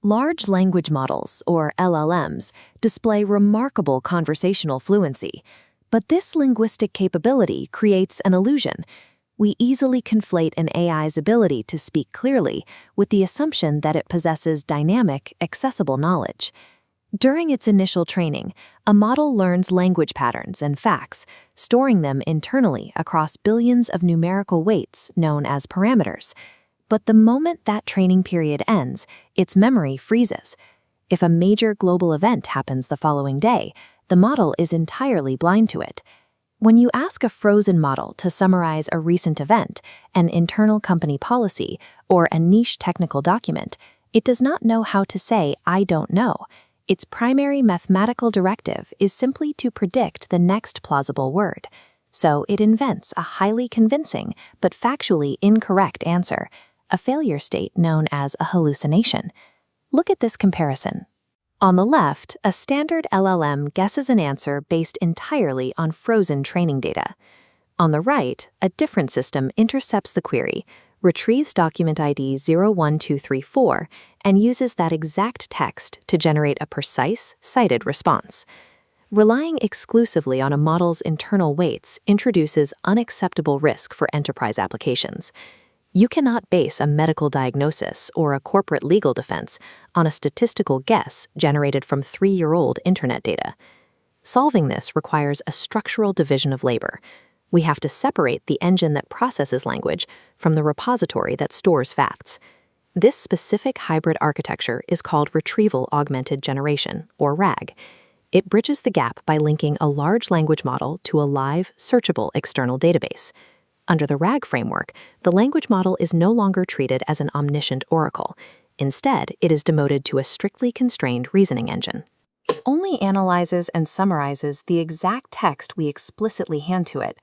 Large language models, or LLMs, display remarkable conversational fluency, but this linguistic capability creates an illusion. We easily conflate an AI's ability to speak clearly with the assumption that it possesses dynamic, accessible knowledge. During its initial training, a model learns language patterns and facts, storing them internally across billions of numerical weights known as parameters. But the moment that training period ends, its memory freezes. If a major global event happens the following day, the model is entirely blind to it. When you ask a frozen model to summarize a recent event, an internal company policy, or a niche technical document, it does not know how to say, "I don't know." Its primary mathematical directive is simply to predict the next plausible word. So it invents a highly convincing but factually incorrect answer, a failure state known as a hallucination. Look at this comparison. On the left, a standard LLM guesses an answer based entirely on frozen training data. On the right, a different system intercepts the query, retrieves document ID 01234, and uses that exact text to generate a precise, cited response. Relying exclusively on a model's internal weights introduces unacceptable risk for enterprise applications. You cannot base a medical diagnosis or a corporate legal defense on a statistical guess generated from 3-year-old internet data. Solving this requires a structural division of labor. We have to separate the engine that processes language from the repository that stores facts. This specific hybrid architecture is called Retrieval-Augmented Generation, or RAG. It bridges the gap by linking a large language model to a live, searchable external database. Under the RAG framework, the language model is no longer treated as an omniscient oracle. Instead, it is demoted to a strictly constrained reasoning engine. It only analyzes and summarizes the exact text we explicitly hand to it.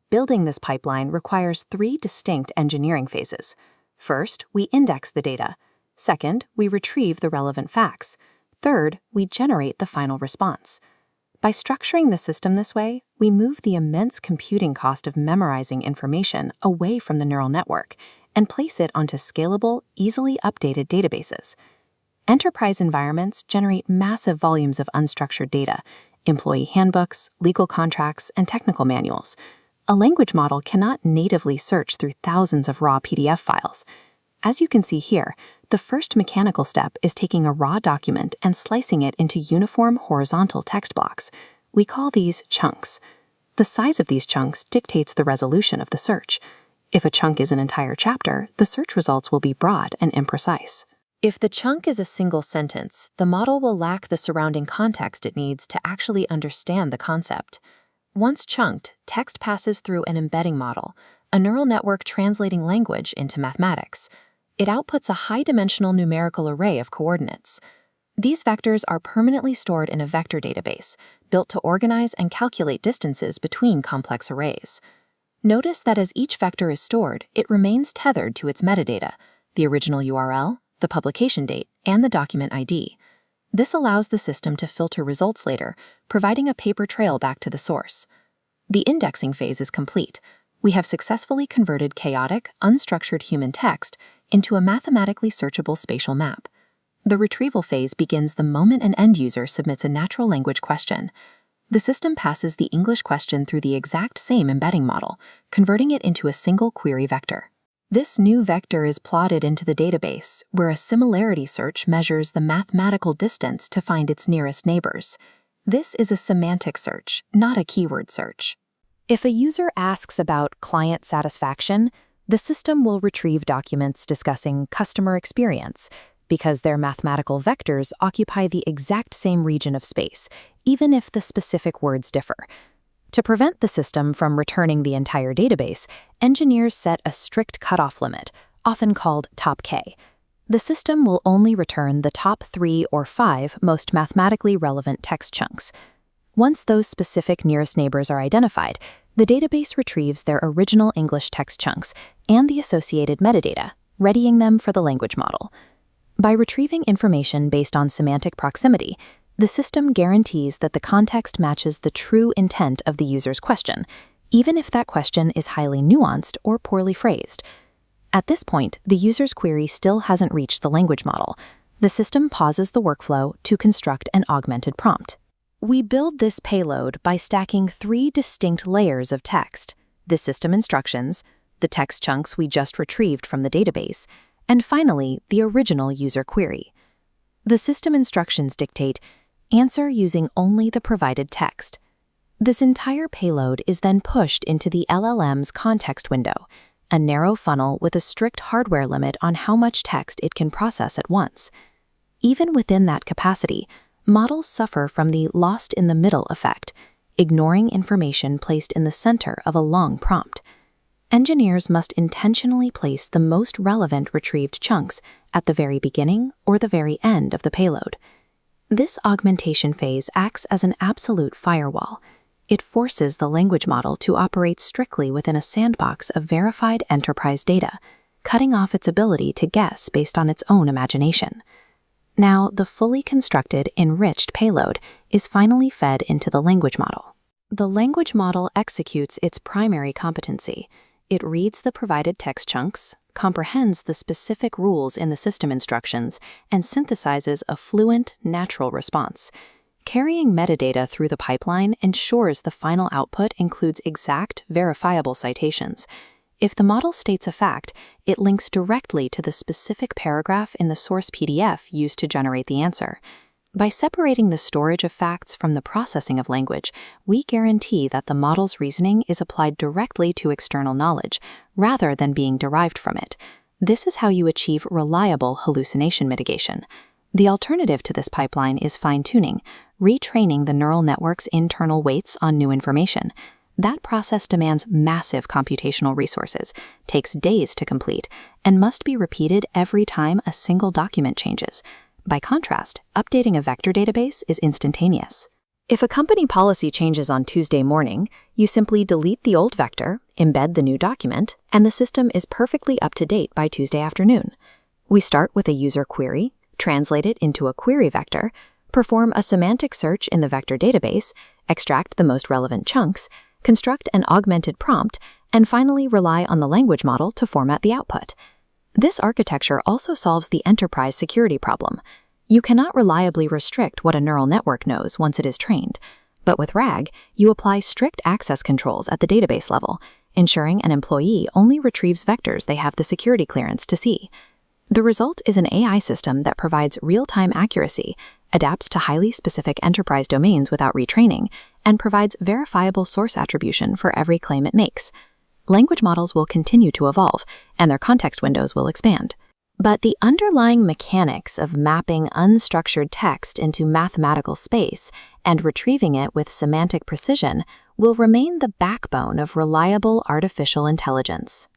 Building this pipeline requires 3 distinct engineering phases. First, we index the data. Second, we retrieve the relevant facts. Third, we generate the final response. By structuring the system this way, we move the immense computing cost of memorizing information away from the neural network and place it onto scalable, easily updated databases. Enterprise environments generate massive volumes of unstructured data, employee handbooks, legal contracts, and technical manuals. A language model cannot natively search through thousands of raw PDF files. As you can see here, the first mechanical step is taking a raw document and slicing it into uniform horizontal text blocks. We call these chunks. The size of these chunks dictates the resolution of the search. If a chunk is an entire chapter, the search results will be broad and imprecise. If the chunk is a single sentence, the model will lack the surrounding context it needs to actually understand the concept. Once chunked, text passes through an embedding model, a neural network translating language into mathematics. It outputs a high-dimensional numerical array of coordinates. These vectors are permanently stored in a vector database, built to organize and calculate distances between complex arrays. Notice that as each vector is stored, it remains tethered to its metadata, the original URL, the publication date, and the document ID. This allows the system to filter results later, providing a paper trail back to the source. The indexing phase is complete. We have successfully converted chaotic, unstructured human text into a mathematically searchable spatial map. The retrieval phase begins the moment an end user submits a natural language question. The system passes the English question through the exact same embedding model, converting it into a single query vector. This new vector is plotted into the database, where a similarity search measures the mathematical distance to find its nearest neighbors. This is a semantic search, not a keyword search. If a user asks about client satisfaction, the system will retrieve documents discussing customer experience, because their mathematical vectors occupy the exact same region of space, even if the specific words differ. To prevent the system from returning the entire database, engineers set a strict cutoff limit, often called top K. The system will only return the top 3 or 5 most mathematically relevant text chunks. Once those specific nearest neighbors are identified, the database retrieves their original English text chunks and the associated metadata, readying them for the language model. By retrieving information based on semantic proximity, the system guarantees that the context matches the true intent of the user's question, even if that question is highly nuanced or poorly phrased. At this point, the user's query still hasn't reached the language model, The system pauses the workflow to construct an augmented prompt. We build this payload by stacking 3 distinct layers of text: the system instructions, the text chunks we just retrieved from the database, and finally, the original user query. The system instructions dictate, answer using only the provided text. This entire payload is then pushed into the LLM's context window, a narrow funnel with a strict hardware limit on how much text it can process at once. Even within that capacity, models suffer from the lost in the middle effect, ignoring information placed in the center of a long prompt. Engineers must intentionally place the most relevant retrieved chunks at the very beginning or the very end of the payload. This augmentation phase acts as an absolute firewall. It forces the language model to operate strictly within a sandbox of verified enterprise data, cutting off its ability to guess based on its own imagination. Now, the fully constructed, enriched payload is finally fed into the language model. The language model executes its primary competency. It reads the provided text chunks, comprehends the specific rules in the system instructions, and synthesizes a fluent, natural response. Carrying metadata through the pipeline ensures the final output includes exact, verifiable citations. If the model states a fact, it links directly to the specific paragraph in the source PDF used to generate the answer. By separating the storage of facts from the processing of language, we guarantee that the model's reasoning is applied directly to external knowledge, rather than being derived from it. This is how you achieve reliable hallucination mitigation. The alternative to this pipeline is fine-tuning, retraining the neural network's internal weights on new information. That process demands massive computational resources, takes days to complete, and must be repeated every time a single document changes. By contrast, updating a vector database is instantaneous. If a company policy changes on Tuesday morning, you simply delete the old vector, embed the new document, and the system is perfectly up to date by Tuesday afternoon. We start with a user query, translate it into a query vector, perform a semantic search in the vector database, extract the most relevant chunks, construct an augmented prompt, and finally rely on the language model to format the output. This architecture also solves the enterprise security problem. You cannot reliably restrict what a neural network knows once it is trained. But with RAG, you apply strict access controls at the database level, ensuring an employee only retrieves vectors they have the security clearance to see. The result is an AI system that provides real-time accuracy, adapts to highly specific enterprise domains without retraining, and provides verifiable source attribution for every claim it makes. Language models will continue to evolve, and their context windows will expand. But the underlying mechanics of mapping unstructured text into mathematical space and retrieving it with semantic precision will remain the backbone of reliable artificial intelligence.